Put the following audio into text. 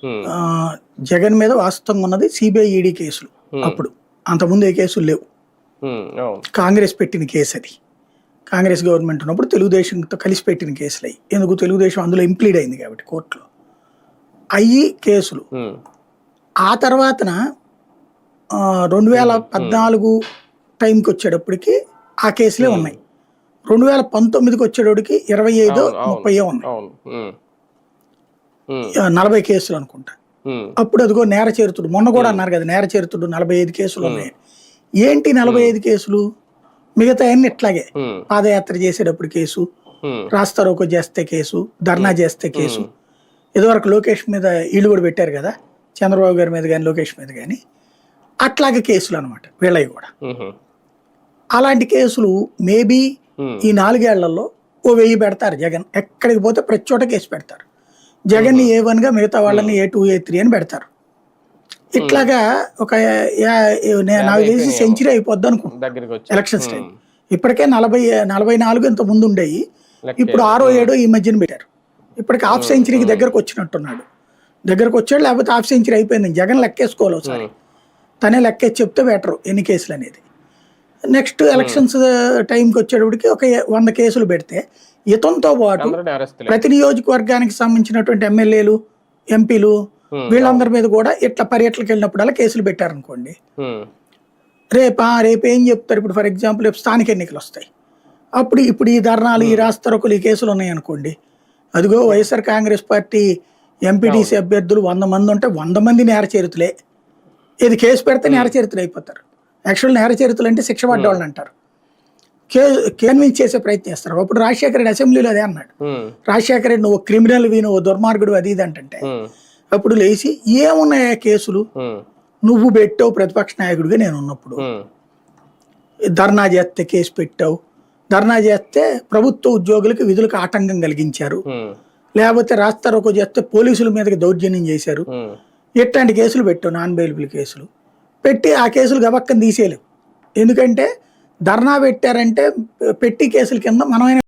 హ్మ్. జగన్ మీద వాస్తవంగా ఉన్నది సిబిఐ ఈడీ కేసులు. అప్పుడు అంతకుముందు ఏ కేసులు లేవు. అవును. కాంగ్రెస్ పెట్టిన కేసు అది. కాంగ్రెస్ గవర్నమెంట్ ఉన్నప్పుడు తెలుగుదేశంతో కలిసి పెట్టిన కేసులు అయ్యి, ఎందుకు తెలుగుదేశం అందులో ఇంప్లీడ్ అయింది కాబట్టి కోర్టులో అయ్యి కేసులు. ఆ తర్వాతన 2014 టైంకి వచ్చేటప్పటికి ఆ కేసులే ఉన్నాయి. 2019కి వచ్చేటోడికి 25 30 ఉన్నాయి. 40 కేసులు అనుకుంటా. అప్పుడు అదిగో నేర చరిత్రుడు మొన్న కూడా అన్నారు కదా, నేర చరిత్రుడు 45 కేసులు ఉన్నాయి. ఏంటి 45 కేసులు? మిగతా అన్ని ఇట్లాగే పాదయాత్ర చేసేటప్పుడు కేసు, రాస్తారోకో చేస్తే కేసు, ధర్నా చేస్తే కేసు. ఇదివరకు లోకేష్ మీద ఇల్లు కూడా పెట్టారు కదా, చంద్రబాబు గారి మీద కానీ లోకేష్ మీద కానీ, అట్లాగే కేసులు అనమాట వీళ్ళవి కూడా. అలాంటి కేసులు మేబీ ఈ 4 ఏళ్లలో ఓ 1000 పెడతారు జగన్. ఎక్కడికి పోతే ప్రతి చోట కేసు పెడతారు. జగన్ని A1 గా మిగతా వాళ్ళని A2 A3 అని పెడతారు. ఇట్లాగా ఒక నాకు తెలిసి సెంచరీ అయిపోద్ది అనుకుంటున్నాను ఎలక్షన్స్ టైం. ఇప్పటికే 44 ఇంత ముందు ఉండేవి, ఇప్పుడు 6 7 ఈ మధ్యన పెట్టారు. ఇప్పటికి హాఫ్ సెంచరీకి దగ్గరకు వచ్చినట్టున్నాడు. దగ్గరకు వచ్చాడు, లేకపోతే హాఫ్ సెంచరీ అయిపోయింది. జగన్ లెక్కేసుకోవాలి ఒకసారి, తనే లెక్కేసి చెప్తే బెటర్ ఎన్ని కేసులు అనేది. నెక్స్ట్ ఎలక్షన్స్ టైంకి వచ్చేటప్పటికి ఒక 100 కేసులు పెడితే ఇతంతో పాటు ప్రతి నియోజకవర్గానికి సంబంధించినటువంటి ఎమ్మెల్యేలు ఎంపీలు వీళ్ళందరి మీద కూడా ఇట్లా పర్యటనకు వెళ్ళినప్పుడల్లా కేసులు పెట్టారనుకోండి, రేపు ఏం చెప్తారు? ఇప్పుడు ఫర్ ఎగ్జాంపుల్ రేపు స్థానిక ఎన్నికలు వస్తాయి. ఇప్పుడు ఈ ధర్నాలు, ఈ రాస్తారోకలు, ఈ కేసులు ఉన్నాయనుకోండి, అదిగో వైఎస్ఆర్ కాంగ్రెస్ పార్టీ ఎంపీటీసీ అభ్యర్థులు 100 మంది ఉంటే 100 మంది నేర చరిత్రలే. ఇది కేసు పెడితే నేర చరిత్రలు అయిపోతారు. యాక్చువల్ నేర చరిత్రలు అంటే శిక్ష పడ్డవాళ్ళని అంటారు. కన్విన్స్ చేసే ప్రయత్నం చేస్తారు. అప్పుడు రాజశేఖర రెడ్డి అసెంబ్లీలో అదే అన్నాడు, రాజశేఖర రెడ్డి నువ్వు క్రిమినల్ నువ్వు దుర్మార్గుడు అది ఇది అంటే, అప్పుడు లేచి ఏమున్నాయా కేసులు, నువ్వు పెట్టావు ప్రతిపక్ష నాయకుడిగా నేను ఉన్నప్పుడు, ధర్నా చేస్తే కేసు పెట్టావు, ధర్నా చేస్తే ప్రభుత్వ ఉద్యోగులకు విధులకు ఆటంకం కలిగించారు, లేకపోతే రాస్తారోకో చేస్తే పోలీసుల మీదకి దౌర్జన్యం చేశారు, ఇట్లాంటి కేసులు పెట్టావు, నాన్ బెయిలబుల్ కేసులు పెట్టి ఆ కేసులు గబక్కని తీసేయలేవు. ఎందుకంటే ధర్నా పెట్టారంటే పెట్టి కేసుల కింద మనమైన